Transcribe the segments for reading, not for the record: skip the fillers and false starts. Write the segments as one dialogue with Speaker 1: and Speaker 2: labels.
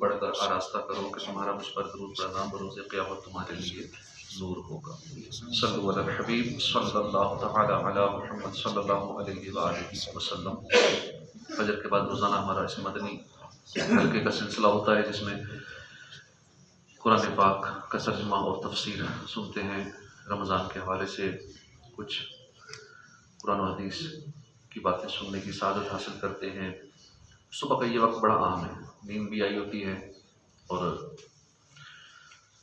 Speaker 1: پڑھ کر آراستہ کرو کہ تمہارا مجھ پر درود پڑھنا بروز قیامت تمہارے لیے نور ہوگا۔ صلو علی الحبیب صلی اللہ تعالی علی محمد صلی اللہ علیہ وآلہ وسلم۔ فجر کے بعد روزانہ ہمارا اس مدنی حلقے کا سلسلہ ہوتا ہے جس میں قرآن پاک کا ترجمہ اور تفسیر سنتے ہیں۔ رمضان کے حوالے سے کچھ قرآن و حدیث کی باتیں سننے کی سعادت حاصل کرتے ہیں۔ صبح کا یہ وقت بڑا اہم ہے، نیند بھی آئی ہوتی ہے اور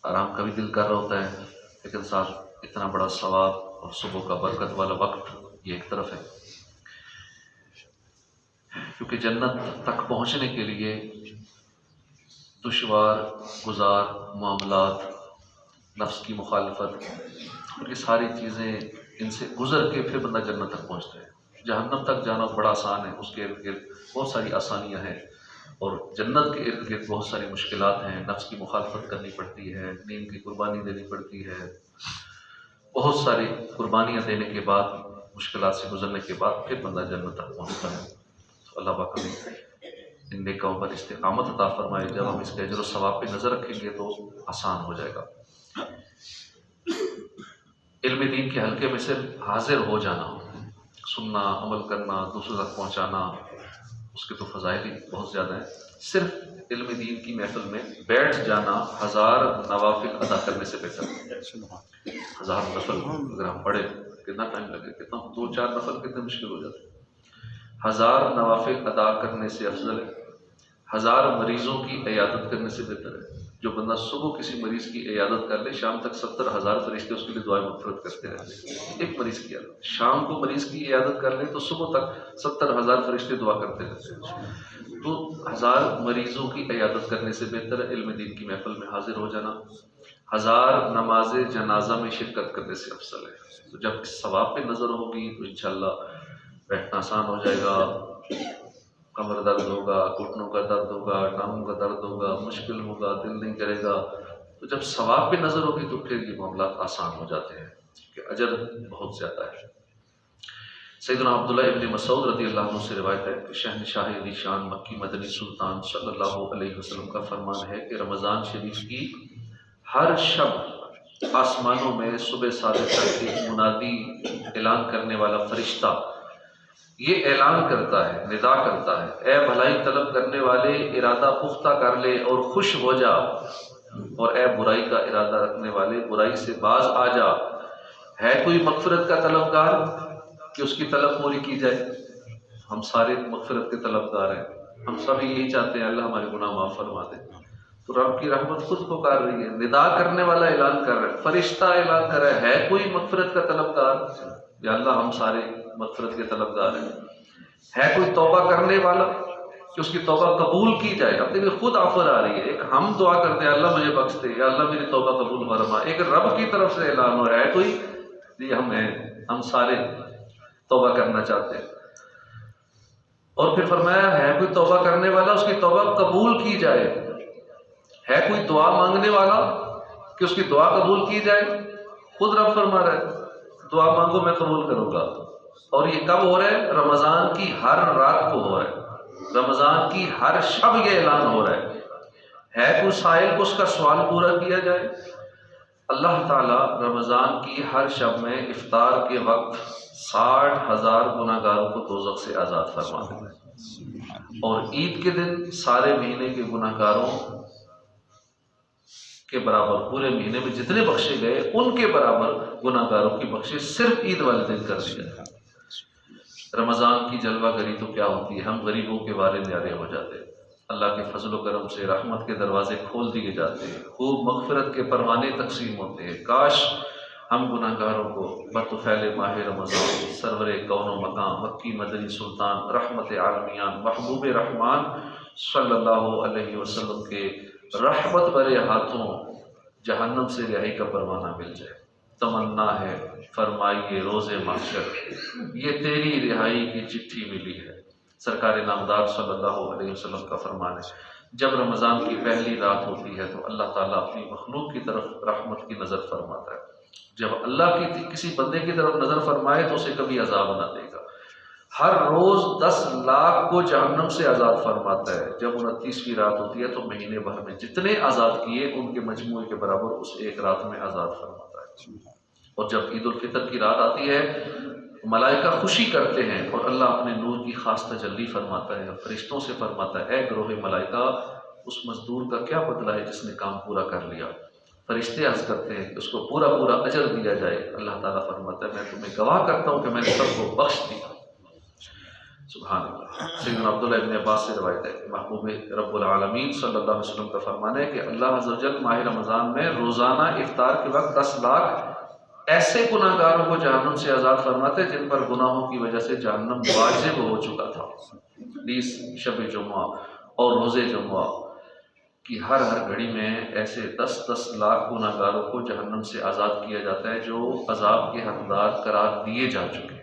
Speaker 1: آرام کا بھی دل کر رہا ہوتا ہے، لیکن ساتھ اتنا بڑا ثواب اور صبح کا برکت والا وقت یہ ایک طرف ہے، کیونکہ جنت تک پہنچنے کے لیے دشوار گزار معاملات، نفس کی مخالفت اور یہ ساری چیزیں ان سے گزر کے پھر بندہ جنت تک پہنچتا ہے۔ جہنم تک جانا بڑا آسان ہے، اس کے ارد گرد بہت ساری آسانیاں ہیں، اور جنت کے ارد گرد بہت ساری مشکلات ہیں، نفس کی مخالفت کرنی پڑتی ہے، نیند کی قربانی دینی پڑتی ہے، بہت ساری قربانیاں دینے کے بعد، مشکلات سے گزرنے کے بعد پھر بندہ جنت تک پہنچتا ہے۔ تو اللہ پاک ہمیں ان نیکیوں پر استقامت عطا فرمائے۔ جب ہم اس کے اجر و ثواب پہ نظر رکھیں گے تو آسان ہو جائے گا۔ علم دین کے حلقے میں صرف حاضر ہو جانا، سننا، عمل کرنا، دوسروں تک پہنچانا، اس کے تو فضائل ہی بہت زیادہ ہیں۔ صرف علم دین کی محفل میں بیٹھ جانا 1000 نوافل ادا کرنے سے بہتر ہے۔ 1000 نفل اگر ہم پڑھیں کتنا ٹائم لگے، کتنا 2-4 نفل کتنے مشکل ہو جاتے ہیں۔ 1000 نوافل ادا کرنے سے افضل ہے 1000 مریضوں کی عیادت کرنے سے بہتر ہے۔ جو بندہ صبح کسی مریض کی عیادت کر لے، شام تک 70,000 فرشتے اس کے لیے دعائیں مغفرت کرتے رہتے ہیں۔ ایک مریض کی عیادت، شام کو مریض کی عیادت کر لے تو صبح تک 70,000 فرشتے دعا کرتے رہتے ہیں۔ تو 1000 مریضوں کی عیادت کرنے سے بہتر ہے علم دین کی محفل میں حاضر ہو جانا۔ 1000 نماز جنازہ میں شرکت کرنے سے افضل ہے۔ تو جب اس ثواب پہ نظر ہوگی تو انشاءاللہ بیٹھنا آسان ہو جائے گا، کمر درد ہوگا، گھٹنوں کا درد ہوگا، ٹانگوں کا درد ہوگا، مشکل ہوگا، دل نہیں کرے گا۔ تو جب ثواب پہ نظر ہوگی تو پھر یہ معاملات آسان ہو جاتے ہیں کہ اجر بہت زیادہ ہے۔ سیدنا عبداللہ ابن مسعود رضی اللہ عنہ سے روایت ہے کہ شہنشاہ علی شان مکی مدنی سلطان صلی اللہ علیہ وسلم کا فرمان ہے کہ رمضان شریف کی ہر شب آسمانوں میں صبح صادق تک ایک منادی اعلان کرنے والا فرشتہ یہ اعلان کرتا ہے، ندا کرتا ہے، اے بھلائی طلب کرنے والے ارادہ پختہ کر لے اور خوش ہو جا، اور اے برائی کا ارادہ رکھنے والے برائی سے باز آ جا۔ ہے کوئی مغفرت کا طلبگار کہ اس کی طلب پوری کی جائے؟ ہم سارے مغفرت کے طلبگار ہیں، ہم سب یہی چاہتے ہیں اللہ ہمارے گناہ معاف فرما دے۔ تو رب کی رحمت خود پکار رہی ہے، ندا کرنے والا اعلان کر رہا ہے، فرشتہ اعلان کر رہا ہے کوئی مغفرت کا طلبگار؟ یا اللہ ہم سارے مغفرت کے طلبگار ہیں۔ ہے کوئی توبہ کرنے والا کہ اس کی توبہ قبول کی جائے؟ اب دیکھیں خود آفر آ رہی ہے، ایک ہم دعا کرتے ہیں اللہ مجھے بخش دے یا اللہ میری توبہ قبول فرما، ایک رب کی طرف سے اعلان ہو رہا ہے کوئی یہ ہم ہیں، ہم سارے توبہ کرنا چاہتے ہیں۔ اور پھر فرمایا ہے کوئی توبہ کرنے والا اس کی توبہ قبول کی جائے۔ ہے کوئی دعا مانگنے والا کہ اس کی دعا قبول کی جائے؟ خود رب فرما رہا ہے دعا مانگو میں قبول کروں گا۔ اور یہ کب ہو رہا ہے؟ رمضان کی ہر رات کو ہو رہا ہے، رمضان کی ہر شب یہ اعلان ہو رہا ہے کوئی سائل کو اس کا سوال پورا کیا جائے؟ اللہ تعالیٰ رمضان کی ہر شب میں افطار کے وقت 60,000 گناہگاروں کو دوزخ سے آزاد فرما دیتا ہے، اور عید کے دن سارے مہینے کے گناہگاروں کے برابر، پورے مہینے میں جتنے بخشے گئے ان کے برابر گناہگاروں کی بخشش صرف عید والے دن کر دی جائے۔ رمضان کی جلوہ گری تو کیا ہوتی ہے، ہم غریبوں کے وارے نیارے ہو جاتے ہیں، اللہ کے فضل و کرم سے رحمت کے دروازے کھول دیے جاتے ہیں، خوب مغفرت کے پروانے تقسیم ہوتے ہیں۔ کاش ہم گناہگاروں کو بطفیل ماہ رمضان سرور کون و مقام مکی مدنی سلطان رحمت عالمیان محبوب رحمان صلی اللہ علیہ وسلم کے رحمت برے ہاتھوں جہنم سے رہائی کا پروانہ مل جائے۔ تمنا ہے فرمائیے روز محشر یہ تیری رہائی کی چٹھی ملی ہے۔ سرکار نامدار صلی اللہ علیہ وسلم کا فرمان ہے جب رمضان کی پہلی رات ہوتی ہے تو اللہ تعالیٰ اپنی مخلوق کی طرف رحمت کی نظر فرماتا ہے۔ جب اللہ کی کسی بندے کی طرف نظر فرمائے تو اسے کبھی عذاب نہ دے گا، ہر روز 10 لاکھ کو جہنم سے آزاد فرماتا ہے. جب 29ویں رات ہوتی ہے تو مہینے بھر میں جتنے آزاد کیے ان کے مجموعے کے برابر اس ایک رات میں آزاد فرماتا ہے. اور جب عید الفطر کی رات آتی ہے ملائکہ خوشی کرتے ہیں اور اللہ اپنے نور کی خاص تجلی فرماتا ہے. فرشتوں سے فرماتا ہے اے گروہ ملائکہ اس مزدور کا کیا بدلہ ہے جس نے کام پورا کر لیا. فرشتے عرض کرتے ہیں کہ اس کو پورا پورا اجر دیا جائے. اللہ تعالیٰ فرماتا ہے میں تمہیں گواہ کرتا ہوں کہ میں نے سب کو بخش دیا. سبحان اللہ. سیدنا عبداللہ ابن عباس سے روایت ہے محبوب رب العالمین صلی اللہ علیہ وسلم کا فرمان ہے کہ اللہ عز و جل ماہ رمضان میں روزانہ افطار کے وقت 10 لاکھ ایسے گناہ گاروں کو جہنم سے آزاد فرماتے جن پر گناہوں کی وجہ سے جہنم واجب ہو چکا تھا. 20 شب جمعہ اور روز جمعہ کی ہر گھڑی میں ایسے 10 لاکھ گناہ گاروں کو جہنم سے آزاد کیا جاتا ہے جو عذاب کے حقدار قرار دیے جا چکے.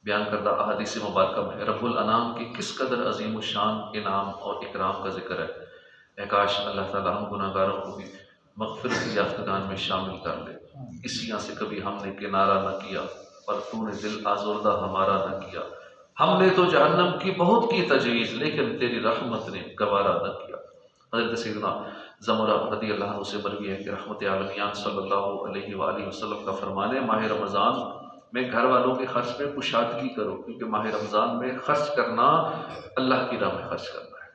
Speaker 1: بیان کردہ احادیث مبارکہ میں رب الانام کی کس قدر عظیم الشان انعام اور اکرام کا ذکر ہے. اے کاش اللہ تعالیٰ ہم گناہ گاروں کو بھی مغفرت یافتگان میں شامل کر لے. اس یہاں سے کبھی ہم نے کنارہ نہ کیا پر تو نے دل آزردہ ہمارا نہ کیا. ہم نے تو جہنم کی بہت کی تجویز لیکن تیری رحمت نے گوارا نہ کیا. حضرت سیدنا زمرہ رضی اللہ عنہ سے مروی ہے کہ رحمت عالمیان صلی اللہ علیہ وآلہ وسلم کا فرمان ہے ماہ رمضان میں گھر والوں کے خرچ میں کشادگی کرو کیونکہ ماہ رمضان میں خرچ کرنا اللہ کی راہ میں خرچ کرنا ہے.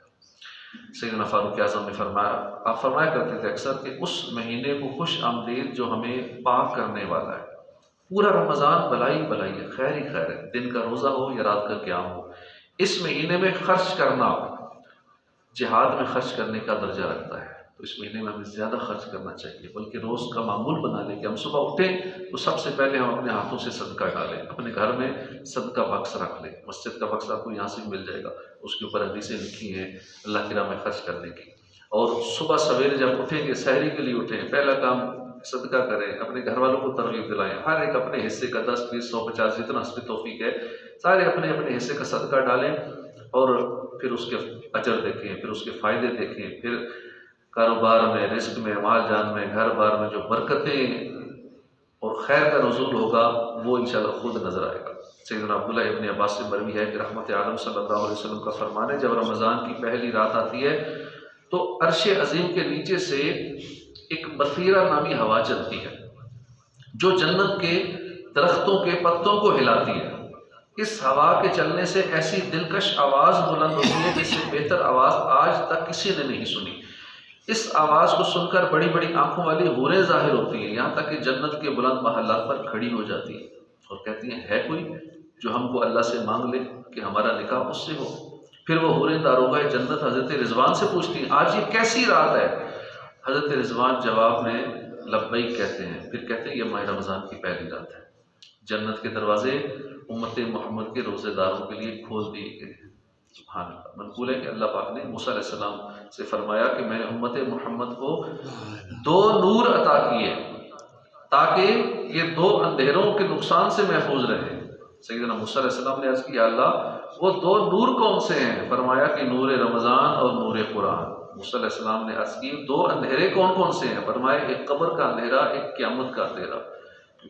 Speaker 1: سیدنا فاروق اعظم نے فرمایا آپ فرمایا کرتے تھے اکثر کہ اس مہینے کو خوش آمدید جو ہمیں پاک کرنے والا ہے. پورا رمضان بلائی بلائی ہے خیر ہی خیر ہے. دن کا روزہ ہو یا رات کا قیام ہو اس مہینے میں خرچ کرنا جہاد میں خرچ کرنے کا درجہ رکھتا ہے. تو اس مہینے میں ہمیں زیادہ خرچ کرنا چاہیے بلکہ روز کا معمول بنا لیں کہ ہم صبح اٹھیں تو سب سے پہلے ہم اپنے ہاتھوں سے صدقہ ڈالیں. اپنے گھر میں صدقہ باکس رکھ لیں. مسجد کا باکس آپ کو یہاں سے مل جائے گا. اس کے اوپر حدیثیں لکھی ہیں اللہ کی راہ میں خرچ کرنے کی. اور صبح سویرے جب اٹھیں گے سحری کے لیے اٹھیں پہلا کام صدقہ کریں. اپنے گھر والوں کو ترغیب دلائیں. ہر ایک اپنے حصے کا 10 20 100 50 جتنا حسب توفیق ہے سارے اپنے اپنے حصے کا صدقہ ڈالیں اور پھر اس کے اجر دیکھیں پھر اس کے فائدے دیکھیں. پھر کاروبار میں رزق میں مال جان میں گھر بار میں جو برکتیں اور خیر کا نزول ہوگا وہ انشاءاللہ خود نظر آئے گا. سیدنا عبداللہ ابن عباس سے مروی ہے کہ رحمت عالم صلی اللہ علیہ وسلم کا فرمان ہے جب رمضان کی پہلی رات آتی ہے تو عرش عظیم کے نیچے سے ایک بثیرہ نامی ہوا چلتی ہے جو جنت کے درختوں کے پتوں کو ہلاتی ہے. اس ہوا کے چلنے سے ایسی دلکش آواز بلند ہوتی ہے جس سے بہتر آواز آج تک کسی نے نہیں سنی. اس آواز کو سن کر بڑی بڑی آنکھوں والی حوریں ظاہر ہوتی ہیں یہاں تک کہ جنت کے بلند محلات پر کھڑی ہو جاتی ہیں اور کہتی ہیں ہے کوئی جو ہم کو اللہ سے مانگ لے کہ ہمارا نکاح اس سے ہو. پھر وہ حوریں داروغہ جنت حضرت رضوان سے پوچھتی ہیں آج یہ کیسی رات ہے. حضرت رضوان جواب میں لبیک کہتے ہیں. پھر کہتے ہیں یہ ماہ رمضان کی پہلی رات ہے. جنت کے دروازے امت محمد کے روزے داروں کے لیے کھول دیے گئے ہیں. سبحان اللہ. منقول ہے کہ اللہ پاک نے موسیٰ علیہ السلام سے فرمایا کہ میں نے امت محمد کو 2 نور عطا کیے تاکہ یہ 2 اندھیروں کے نقصان سے محفوظ رہیں. سیدنا موسیٰ علیہ السلام نے عرض کیا اللہ وہ 2 نور کون سے ہیں؟ فرمایا کہ نور رمضان اور نور قرآن. موسیٰ علیہ السلام نے عرض کی 2 اندھیرے کون کون سے ہیں؟ فرمایا ایک قبر کا اندھیرا ایک قیامت کا اندھیرا.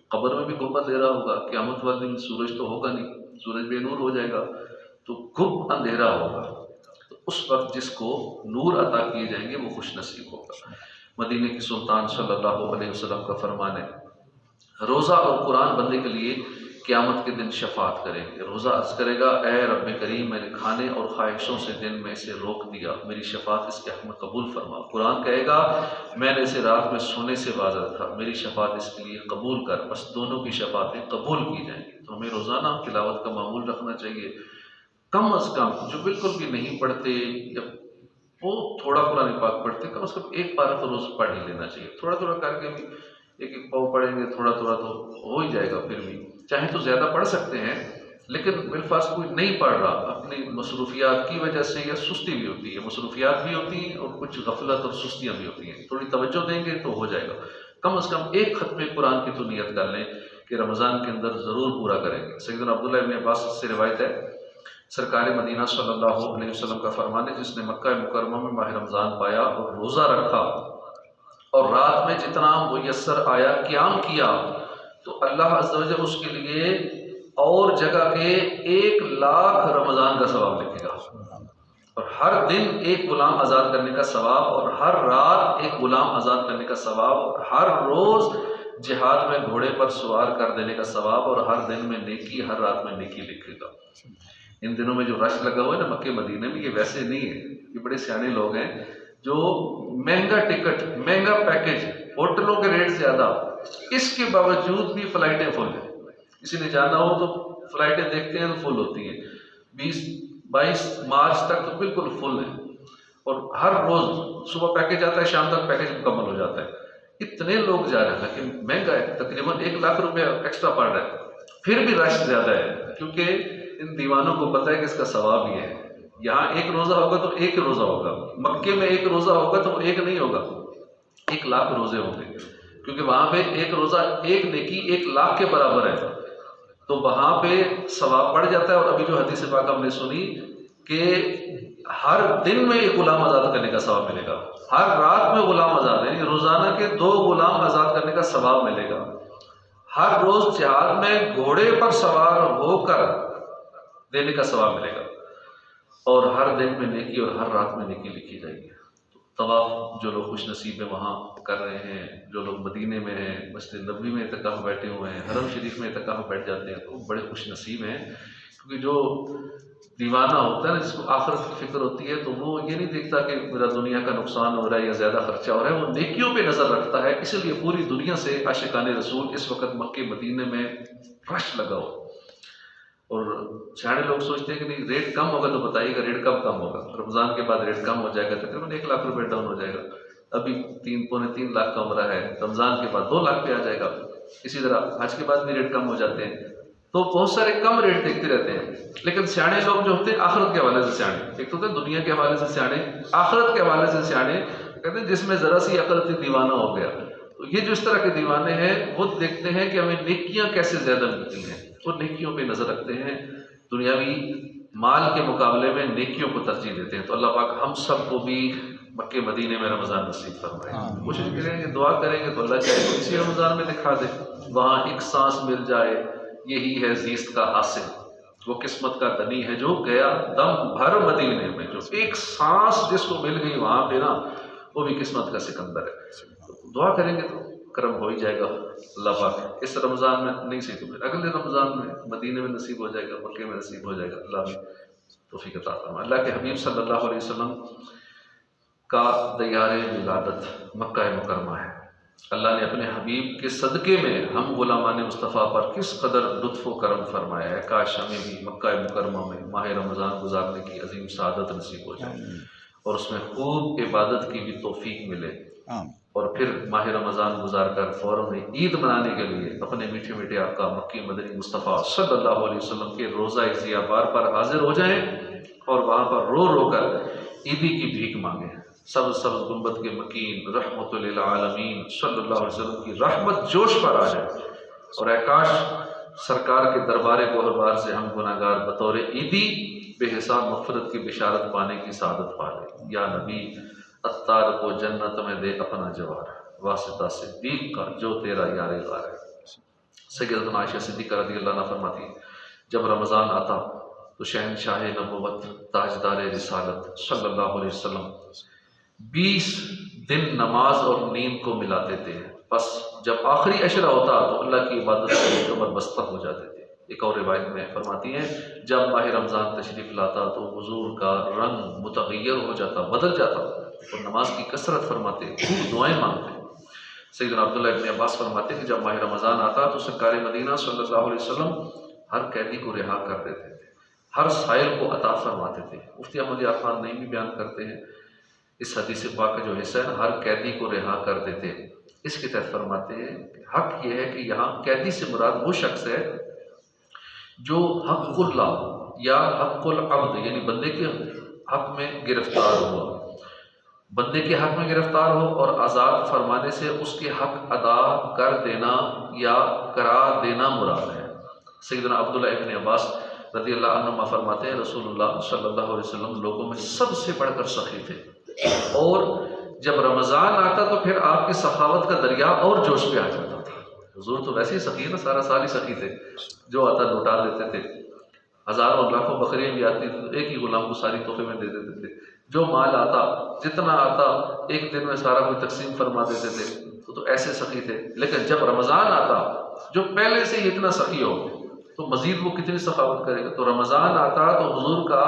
Speaker 1: قبر میں بھی گھپ اندھیرا ہوگا قیامت والے دن سورج تو ہوگا نہیں سورج بے نور ہو جائے گا تو گھپ اندھیرا ہوگا. تو اس وقت جس کو نور عطا کیے جائیں گے وہ خوش نصیب ہوگا. مدینے کی سلطان صلی اللہ علیہ وسلم کا فرمان ہے روزہ اور قرآن بندے کے لیے قیامت کے دن شفاعت کریں گے. روزہ عرض کرے گا اے رب کریم میں نے کھانے اور خواہشوں سے دن میں اسے روک دیا میری شفاعت اس کے حق میں قبول فرما. قرآن کہے گا میں نے اسے رات میں سونے سے باز رکھا میری شفاعت اس کے لیے قبول کر. بس دونوں کی شفاعتیں قبول کی جائیں گی. تو ہمیں روزانہ تلاوت کا معمول رکھنا چاہیے. کم از کم جو بالکل بھی نہیں پڑھتے یا وہ تھوڑا قرآن پاک پڑھتے کم از کم 1 پارہ تو روز پڑھ ہی لینا چاہیے. تھوڑا تھوڑا کر کے بھی 1 پاؤ پڑھیں گے تھوڑا تھوڑا تو ہو ہی جائے گا. پھر بھی چاہے تو زیادہ پڑھ سکتے ہیں لیکن بالفاظ کوئی نہیں پڑھ رہا اپنی مصروفیات کی وجہ سے یا سستی بھی ہوتی ہے مصروفیات بھی ہوتی ہیں اور کچھ غفلت اور سستیاں بھی ہوتی ہیں تھوڑی توجہ دیں گے تو ہو جائے گا. کم از کم 1 ختم قرآن کی تو نیت کر لیں کہ رمضان کے اندر ضرور پورا کریں گے. سیدنا عبداللہ ابن عباس سے روایت ہے سرکار مدینہ صلی اللہ علیہ وسلم کا فرمان ہے جس نے مکہ مکرمہ میں ماہ رمضان پایا اور روزہ رکھا اور رات میں جتنا میسر آیا قیام کیا تو اللہ عز و جل اس کے لیے اور جگہ کے 1,00,000 رمضان کا ثواب لکھے گا، اور ہر دن ایک غلام آزاد کرنے کا ثواب، اور ہر رات ایک غلام آزاد کرنے کا ثواب، اور ہر روز جہاد میں گھوڑے پر سوار کر دینے کا ثواب، اور ہر دن میں نیکی، ہر رات میں نیکی لکھے گا۔ ان دنوں میں جو رش لگا ہوا ہے نا مکے مدینے میں، یہ ویسے نہیں ہے، یہ بڑے سیانے لوگ ہیں جو مہنگا ٹکٹ، مہنگا پیکج، ہوٹلوں کے ریٹ زیادہ، اس کے باوجود بھی فلائٹیں فل ہیں۔ کسی نے جانا ہو تو فلائٹیں دیکھتے ہیں تو فل ہوتی ہیں، 22 مارچ تک تو بالکل فل ہے، اور ہر روز صبح پیکج آتا ہے، شام تک پیکج مکمل ہو جاتا ہے۔ اتنے لوگ جا رہے ہیں، لیکن مہنگا ہے، تقریباً 1,00,000 روپے ایکسٹرا پڑ رہا ہے، پھر بھی رش زیادہ ہے، کیونکہ ان دیوانوں کو پتہ ہے کہ اس کا ثواب یہ ہے۔ یہاں ایک روزہ ہوگا تو ایک روزہ ہوگا، مکے میں ایک روزہ ہوگا تو ایک نہیں ہوگا، 1,00,000 روزے ہوں گے، کیونکہ وہاں پہ ایک روزہ ایک نیکی 1,00,000 کے برابر ہے، تو وہاں پہ ثواب بڑھ جاتا ہے۔ اور ابھی جو حدیث پاک ہم نے سنی کہ ہر دن میں ایک غلام آزاد کرنے کا ثواب ملے گا، ہر رات میں غلام آزاد، یعنی روزانہ کے 2 غلام آزاد کرنے کا ثواب ملے گا، ہر روز جہاد میں گھوڑے پر سوار ہو کر دینے کا ثواب ملے گا، اور ہر دن میں نیکی اور ہر رات میں نیکی لکھی جائے گی۔ طواف جو لوگ خوش نصیب ہیں وہاں کر رہے ہیں، جو لوگ مدینے میں ہیں، مسجد نبوی میں اعتکاف بیٹھے ہوئے ہیں، حرم شریف میں اعتکاف بیٹھ جاتے ہیں، تو وہ بڑے خوش نصیب ہیں، کیونکہ جو دیوانہ ہوتا ہے نا، جس کو آخرت کی فکر ہوتی ہے، تو وہ یہ نہیں دیکھتا کہ میرا دنیا کا نقصان ہو رہا ہے یا زیادہ خرچہ ہو رہا ہے، وہ نیکیوں پہ نظر رکھتا ہے۔ اس لیے پوری دنیا سے عاشقان رسول اس وقت مکے مدینے میں رش لگا ہو، اور سیانے لوگ سوچتے ہیں کہ نہیں ریٹ کم ہوگا تو بتائیے گا، ریٹ کب کم ہوگا؟ رمضان کے بعد ریٹ کم ہو جائے گا، تقریباً 1,00,000 روپے ڈاؤن ہو جائے گا، ابھی 3.25 کا عمرہ ہے، رمضان کے بعد 2,00,000 پہ آ جائے گا۔ اسی طرح حج کے بعد بھی ریٹ کم ہو جاتے ہیں، تو بہت سارے کم ریٹ دیکھتے رہتے ہیں، لیکن سیانے لوگ جو ہوتے ہیں آخرت کے حوالے سے سیانے، ایک تو ہوتے ہیں دنیا کے حوالے سے سیانے، آخرت کے حوالے سے سیانے، کہتے ہیں جس میں ذرا سی عقل تھی دیوانہ ہو گیا۔ تو یہ جو اس طرح کے دیوانے ہیں وہ دیکھتے ہیں کہ ہمیں نیکیاں کیسے زیادہ ملتی ہیں، وہ نیکیوں پہ نظر رکھتے ہیں، دنیاوی مال کے مقابلے میں نیکیوں کو ترجیح دیتے ہیں۔ تو اللہ پاک ہم سب کو بھی مکے مدینے میں رمضان نصیب فرمائے۔ کوشش کریں گے، دعا کریں گے تو اللہ چاہے تو اسی رمضان میں دکھا دے، وہاں ایک سانس مل جائے، یہی ہے زیست کا حاصل۔ وہ قسمت کا غنی ہے جو گیا دم بھر مدینے میں، جو ایک سانس جس کو مل گئی وہاں پہ نا، وہ بھی قسمت کا سکندر ہے۔ دعا کریں گے تو کرم ہو ہی جائے گا اللہ پاک۔ اس رمضان میں نہیں صحیح تو پھر اگلے رمضان میں مدینے میں نصیب ہو جائے گا، مکے میں نصیب ہو جائے گا۔ اللہ توفیق عطا فرمائے۔ اللہ کے حبیب صلی اللہ علیہ وسلم کا دیار ولادت مکہ مکرمہ ہے۔ اللہ نے اپنے حبیب کے صدقے میں ہم غلامان مصطفیٰ پر کس قدر لطف و کرم فرمایا ہے۔ کاش ہمیں بھی مکہ مکرمہ میں ماہ رمضان گزارنے کی عظیم سعادت نصیب ہو جائے، اور اس میں خوب عبادت کی بھی توفیق ملے، اور پھر ماہ رمضان گزار کر فوراً عید منانے کے لیے اپنے میٹھے میٹھے آقا مکی مدنی مصطفیٰ صلی اللہ علیہ وسلم کے روضہ ضیاء بار پر حاضر ہو جائیں، اور وہاں پر رو رو کر عیدی کی بھیک مانگیں۔ سبز سبز گنبد کے مکین رحمت للعالمین صلی اللہ علیہ وسلم کی رحمت جوش پر آ جائے، اور اے کاش سرکار کے دربار گوہربار سے ہم گناہ گار بطور عیدی بے حساب مغفرت کی بشارت پانے کی سعادت پا لیں۔ یا نبی عطار کو جنت میں دے اپنا جوار، واسطہ صدیق کا جو تیرا یار غار ہے۔ سیدتنا عائشہ صدیقہ رضی اللہ عنہا فرماتی ہے جب رمضان آتا تو شہنشاہ نبوت تاجدار رسالت صلی اللہ علیہ وسلم 20 دن نماز اور نیند کو ملاتے تھے، بس جب آخری عشرہ ہوتا تو اللہ کی عبادت سے کمر بستہ ہو جاتے تھے۔ ایک اور روایت میں فرماتی ہیں جب ماہ رمضان تشریف لاتا تو حضور کا رنگ متغیر ہو جاتا، بدل جاتا، اور نماز کی کثرت فرماتے، خوب دعائیں مانگتے۔ سیدنا عبداللہ ابن عباس فرماتے کہ جب ماہ رمضان آتا تو سرکار مدینہ صلی اللہ علیہ وسلم ہر قیدی کو رہا کر دیتے تھے، ہر سائل کو عطا فرماتے تھے۔ مفتی احمد یار خان نہیں بھی بیان کرتے ہیں اس حدیث پاک کا جو حصہ ہے ہر قیدی کو رہا کر دیتے، اس کے تحت فرماتے ہیں کہ حق یہ ہے کہ یہاں قیدی سے مراد وہ شخص ہے جو حق اللہ یا حق العبد یعنی بندے کے حق میں گرفتار ہوا، بندے کے حق میں گرفتار ہو، اور آزاد فرمانے سے اس کے حق ادا کر دینا یا کرا دینا مراد ہے۔ سیدنا عبداللہ ابن عباس رضی اللہ عنہما فرماتے ہیں رسول اللہ صلی اللہ علیہ وسلم لوگوں میں سب سے بڑھ کر سخی تھے، اور جب رمضان آتا تو پھر آپ کی سخاوت کا دریا اور جوش پہ آ جاتا تھا۔ حضور تو ویسے ہی سخی ہے نا، سارا سال ہی سخی تھے، جو آتا لوٹا دیتے تھے، ہزاروں لاکھوں بکریاں بھی آتی تھی تو ایک ہی غلام کو ساری تحفے میں دے دیتے تھے، جو مال آتا جتنا آتا ایک دن میں سارا کوئی تقسیم فرما دیتے تھے، تو ایسے سخی تھے۔ لیکن جب رمضان آتا، جو پہلے سے ہی اتنا سخی ہو تو مزید وہ کتنی سخاوت کرے گا، تو رمضان آتا تو حضور کا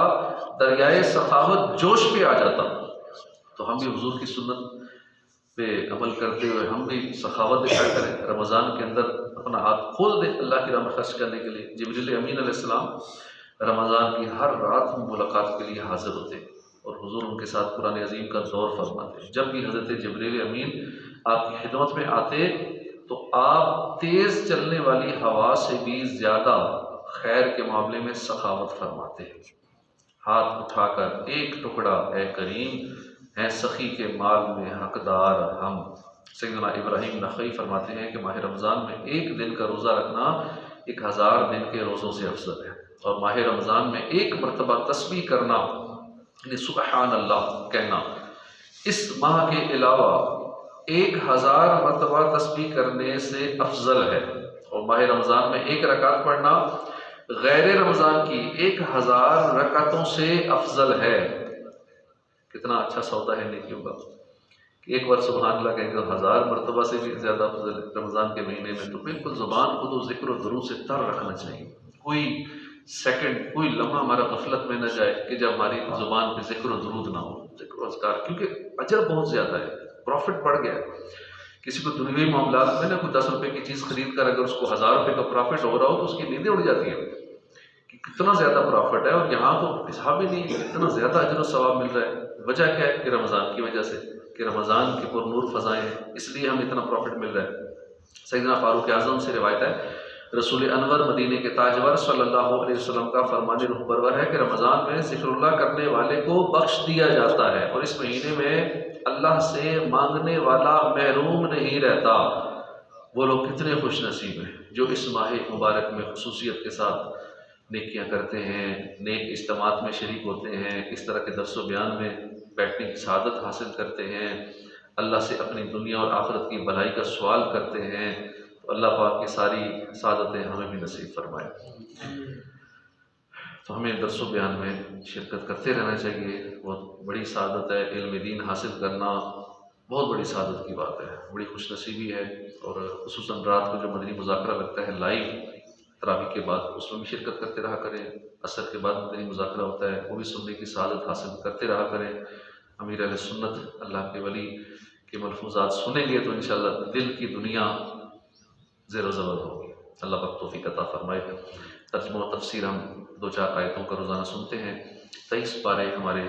Speaker 1: دریائے سخاوت جوش پہ آ جاتا۔ تو ہم بھی حضور کی سنت پہ عمل کرتے ہوئے ہم بھی سخاوت دکھایا کریں، رمضان کے اندر اپنا ہاتھ کھول دیں اللہ کی راہ میں خرچ کرنے کے لیے۔ جبریل امین علیہ السلام رمضان کی ہر رات ملاقات کے لیے حاضر ہوتے اور حضور ان کے ساتھ قرآن عظیم کا دور فرماتے۔ جب بھی حضرت جبریل امین آپ کی خدمت میں آتے تو آپ تیز چلنے والی ہوا سے بھی زیادہ خیر کے معاملے میں سخاوت فرماتے ہیں۔ ہاتھ اٹھا کر ایک ٹکڑا اے کریم، ہیں سخی کے مال میں حقدار ہم۔ سیدنا ابراہیم نخعی فرماتے ہیں کہ ماہ رمضان میں ایک دن کا روزہ رکھنا 1000 دن کے روزوں سے افضل ہے، اور ماہ رمضان میں ایک مرتبہ تسبیح کرنا یعنی سبحان اللہ کہنا اس ماہ کے علاوہ 1000 مرتبہ تسبیح کرنے سے افضل ہے، اور ماہ رمضان میں ایک رکعت پڑھنا غیر رمضان کی 1000 رکعتوں سے افضل ہے۔ کتنا اچھا سودا ہے نیکیوں کا کہ ایک بار سبحان اللہ کہیں گے 1000 مرتبہ سے بھی زیادہ افضل ہے رمضان کے مہینے میں۔ تو بالکل زبان کو تو ذکر و درود سے تر رکھنا چاہیے، کوئی سیکنڈ کوئی لمحہ ہمارا غفلت میں نہ جائے کہ جب ہماری زبان پہ ذکر و درود نہ ہو، ذکر و اذکار، کیونکہ اجر بہت زیادہ ہے، پروفٹ بڑھ گیا ہے۔ کسی کو دنیوی معاملات میں نا کوئی 10 روپے کی چیز خرید کر اگر اس کو 1000 روپے کا پروفٹ ہو رہا ہو تو اس کی نیندیں اڑ جاتی ہیں کہ کتنا زیادہ پروفٹ ہے، اور یہاں تو حساب ہی نہیں، اتنا زیادہ اجر و ثواب مل رہا ہے۔ وجہ کیا ہے کہ رمضان کی وجہ سے، کہ رمضان کی پر نور فضائیں ہیں، اس لیے ہمیں اتنا پروفٹ مل رہا ہے۔ سیدنا فاروق اعظم سے روایت ہے، رسول انور مدینے کے تاجور صلی اللہ علیہ وسلم کا فرمان روح پرور ہے کہ رمضان میں ذکر اللہ کرنے والے کو بخش دیا جاتا ہے، اور اس مہینے میں اللہ سے مانگنے والا محروم نہیں رہتا۔ وہ لوگ کتنے خوش نصیب ہیں جو اس ماہ مبارک میں خصوصیت کے ساتھ نیکیاں کرتے ہیں، نیک اجتماعات میں شریک ہوتے ہیں، اس طرح کے درس و بیان میں بیٹھنے کی سعادت حاصل کرتے ہیں، اللہ سے اپنی دنیا اور آخرت کی بھلائی کا سوال کرتے ہیں۔ تو اللہ پاک کی ساری سعادتیں ہمیں بھی نصیب فرمائے۔ تو ہمیں درس و بیان میں شرکت کرتے رہنا چاہیے، بہت بڑی سعادت ہے، علم دین حاصل کرنا بہت بڑی سعادت کی بات ہے، بڑی خوش نصیبی ہے۔ اور خصوصاً رات کو جو مدنی مذاکرہ لگتا ہے لائیو تراویح کے بعد، اس میں بھی شرکت کرتے رہا کریں۔ عصر کے بعد مدنی مذاکرہ ہوتا ہے، وہ بھی سننے کی سعادت حاصل کرتے رہا کریں۔ امیر اہل سنت اللہ کے ولی کے ملفوظات سنیں گے تو انشاءاللہ دل کی دنیا زیر و زبر ہوگی۔ اللہ پاک توفیق عطا فرمائے۔ ترجمہ و تفسیر ہم 2-4 آیتوں کا روزانہ سنتے ہیں۔ 23 پارے ہمارے